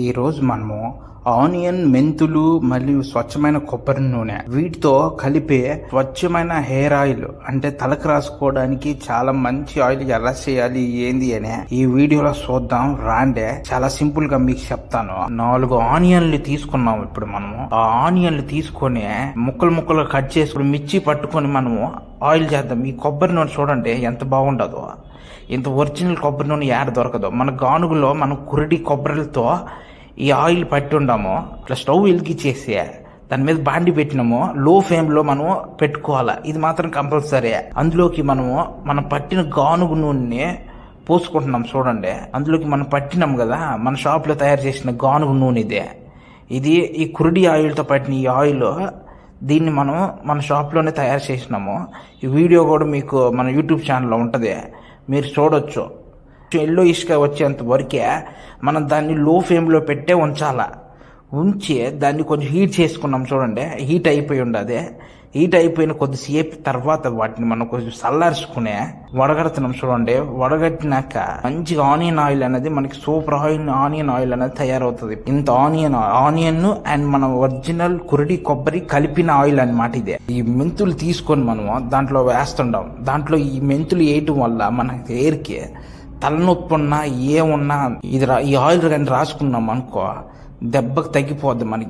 ఈ రోజు మనము ఆనియన్, మెంతులు మరియు స్వచ్ఛమైన కొబ్బరి నూనె వీటితో కలిపే స్వచ్ఛమైన హెయిర్ ఆయిల్ అంటే తలకు రాసుకోవడానికి చాలా మంచి ఆయిల్ ఎలా చేయాలి ఏంది అని ఈ వీడియోలో చూద్దాం రాండే. చాలా సింపుల్ గా మీకు చెప్తాను. 4 ఆనియన్లు తీసుకున్నాం. ఇప్పుడు మనము ఆ ఆనియన్లు తీసుకొని ముక్కలు కట్ చేసుకుని మిర్చి పట్టుకొని మనము ఆయిల్ చేద్దాం. ఈ కొబ్బరి నూనె చూడండి ఎంత బాగుండదో. ఇంత ఒరిజినల్ కొబ్బరి నూనె ఏడ దొరకదు. మన గానుగులో మనం కురిడి కొబ్బరిలతో ఈ ఆయిల్ పట్టి ఉండాము. ఇట్లా స్టవ్ వెలిగించేసి దాని మీద బాండి పెట్టినాము. లో ఫ్లేమ్ లో మనం పెట్టుకోవాలి. ఇది మాత్రం కంపల్సరీ. అందులోకి మనం పట్టిన గానుగు నూనె పోసుకుంటున్నాం. చూడండి, అందులోకి మనం పట్టినాం కదా, మన షాప్ లో తయారు చేసిన గానుగు నూనె ఇది ఈ కురిడి ఆయిల్తో పట్టిన ఈ ఆయిల్. దీన్ని మనం మన షాప్లోనే తయారు చేసినాము. ఈ వీడియో కూడా మీకు మన యూట్యూబ్ ఛానల్లో ఉంటుంది, మీరు చూడొచ్చు. ఎల్లో ఇష్గా వచ్చేంత వరకే మనం దాన్ని లో ఫ్లేమ్లో పెట్టే ఉంచి దాన్ని కొంచెం హీట్ చేసుకున్నాం. చూడండి, హీట్ అయిపోయి ఉండదు. హీట్ అయిపోయిన కొద్దిసేపు తర్వాత వాటిని మనం కొంచెం చల్లార్చుకునే వడగడుతున్నాం. చూడండి, వడగట్టినాక మంచిగా ఆనియన్ ఆయిల్ అనేది మనకి సూపర్ ఆనియన్ ఆయిల్ అనేది తయారవుతుంది. ఇంత ఆనియన్ అండ్ మన ఒరిజినల్ కురిడి కొబ్బరి కలిపిన ఆయిల్ అన్నమాట ఇదే. ఈ మెంతులు తీసుకొని మనము దాంట్లో వేస్తుంటాం. దాంట్లో ఈ మెంతులు వేయటం వల్ల మన హెయిర్కి తలనొప్పి ఉన్నా ఏమున్నా ఈ ఆయిల్ కానీ రాసుకున్నాం అనుకో దెబ్బకి తగ్గిపోద్ది మనకి.